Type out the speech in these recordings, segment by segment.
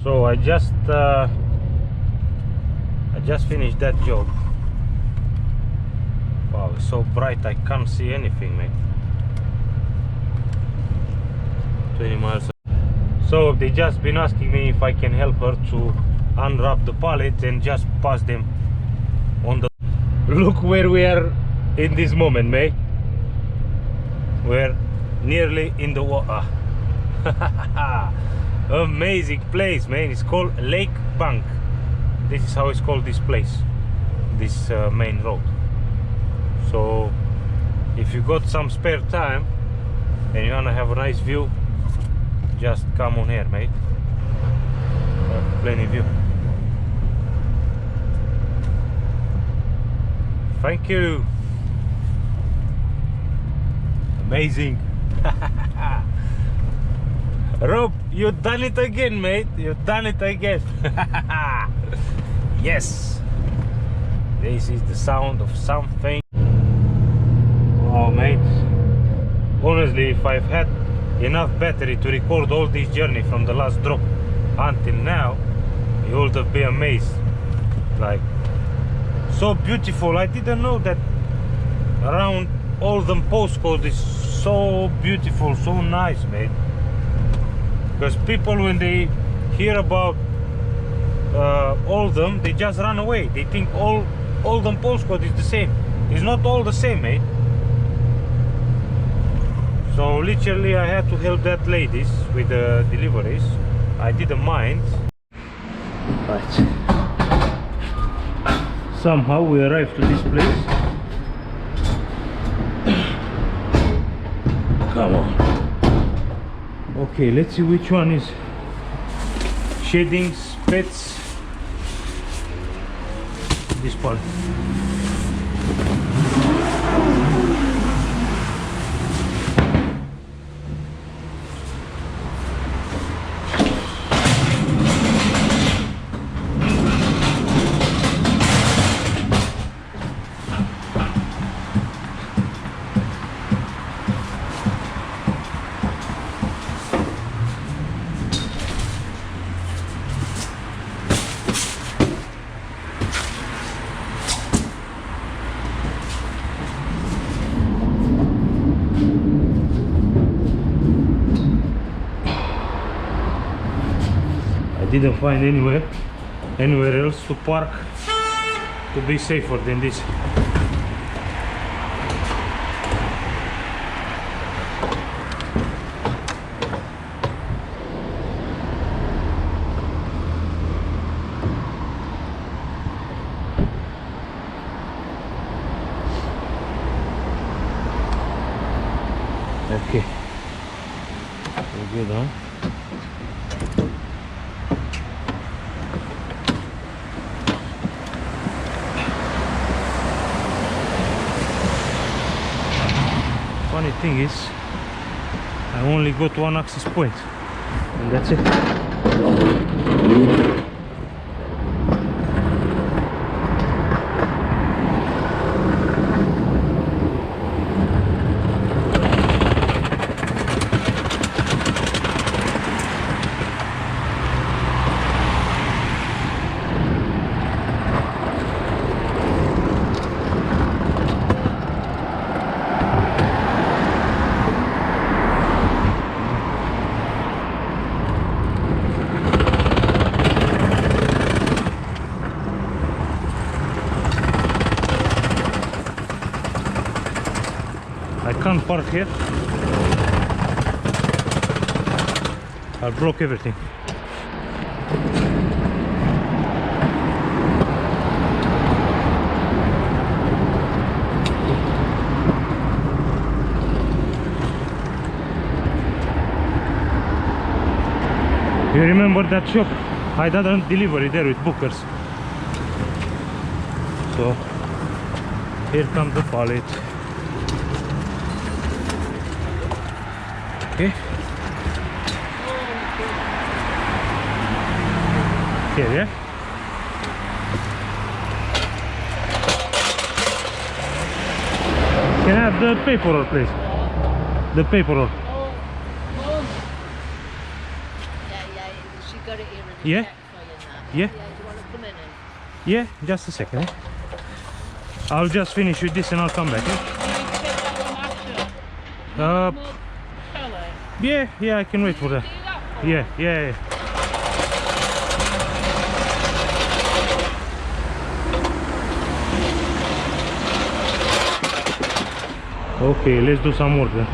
So I just finished that job. Wow, it's so bright I can't see anything, mate. 20 miles. So they just been asking me if I can help her to unwrap the pallets and just pass them on the... Look where we are in this moment, mate. We're nearly in the water. Amazing place, man. It's called Lake Bank. This is how it's called, this place, this main road. So if you got some spare time and you wanna have a nice view, just come on here, mate. Plenty view. Thank you. Amazing. Rob, you done it again, mate. You done it again. Yes. This is the sound of something. Oh, mate. Honestly, if I've had enough battery to record all this journey from the last drop until now, you would have been amazed. Like, so beautiful. I didn't know that around Oldham postcode is so beautiful, so nice, mate. Because people, when they hear about Oldham, they just run away. They think all Oldham postcode is the same. It's not all the same, mate. So literally I had to help that ladies with the deliveries. I didn't mind. Right. Somehow we arrived to this place. Come on. Okay, let's see which one is shadings, pets. This part. Didn't find anywhere else to park to be safer than this. Okay, we're good, huh? Funny thing is, I only got one access point, and that's it. I can't park here. I'll block everything. You remember that shop? I done delivery there with Bookers. So here comes the pallet. Okay. Here, yeah. Can I have the paper roll, please? The paper roll. Ja, jij, dus ik got it here in a Yeah. check for you now. Yeah. Yeah, do you want to come in and... Yeah, just a second. Eh? I'll just finish with this and I'll come back. Eh? Yeah, I can wait for that. Yeah. Okay, let's do some work then.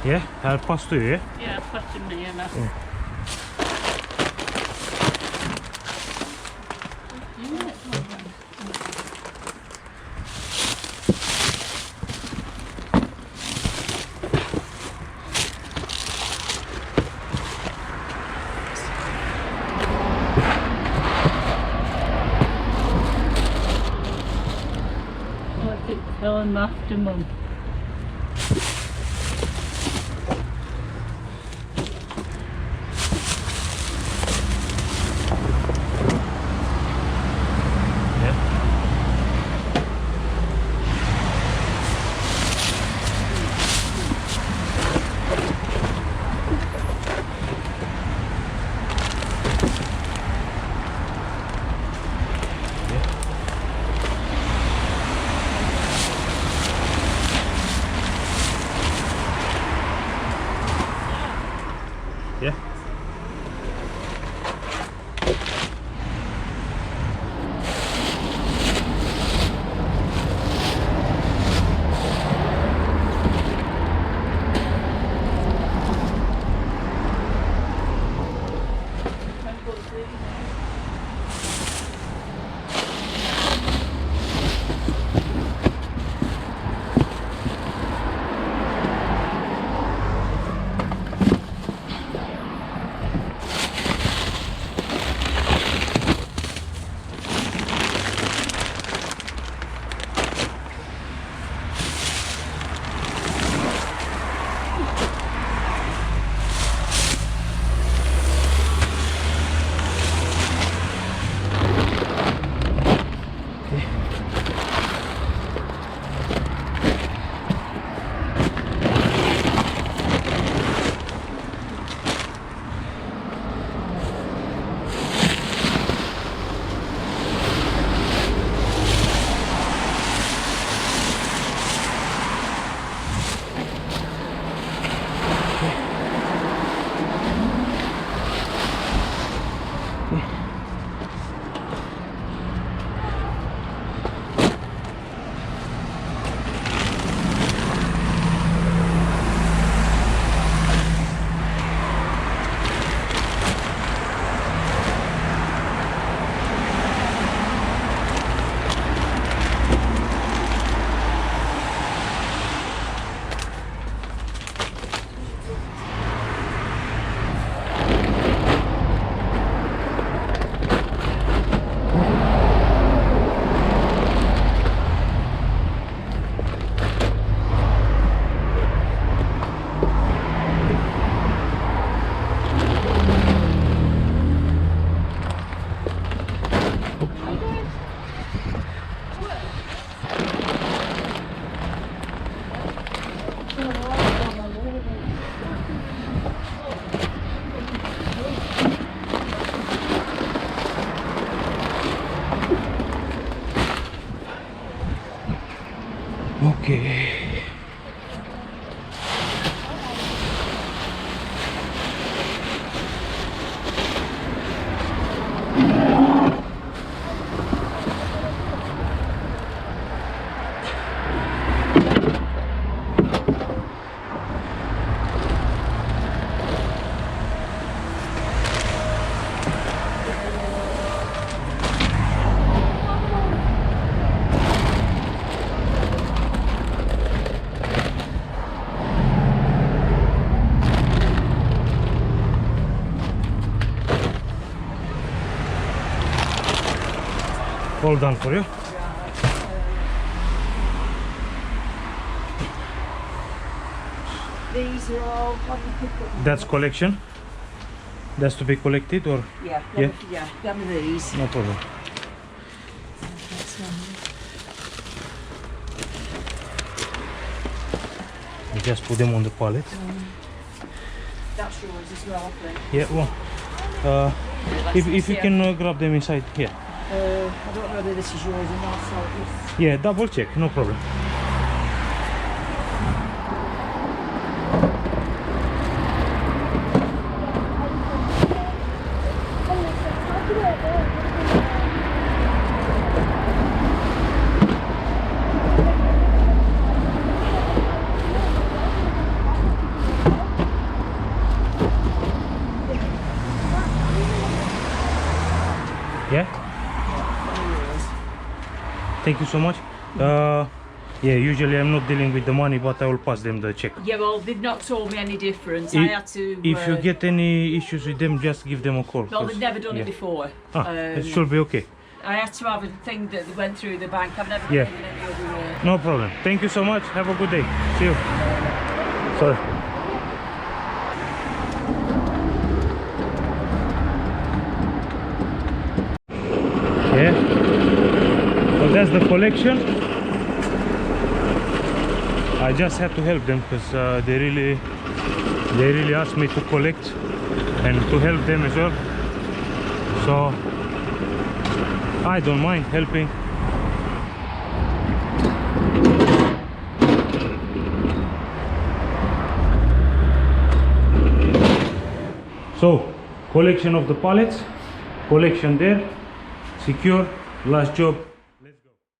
Yeah, I'll pass to you, yeah? Yeah, pass to me and Yeah. Tell him after Mum. Yeah. Okay. All done for you. These are all what you pick up. That's collection. That's to be collected or? Yeah. Yeah. Yeah. Get me these. No problem. You just put them on the pallet. That's yours as well, I think. Yeah, one. If you can grab them inside here. I don't know whether this is yours or not, so it's... Yeah, double check, no problem. Yeah? Thank you so much. Yeah, usually I'm not dealing with the money, but I will pass them the check. Yeah, well, they've not told me any difference. I had to... If you get any issues with them, just give them a call. Well, they've never done yeah. it before. It should be okay. I had to have a thing that went through the bank. I've never Yeah. done it any other way. No problem. Thank you so much. Have a good day. See you. Sorry. Yeah. So that's the collection. I just had to help them because they really asked me to collect and to help them as well. So I don't mind helping. So collection of the pallets, collection there, secure, last job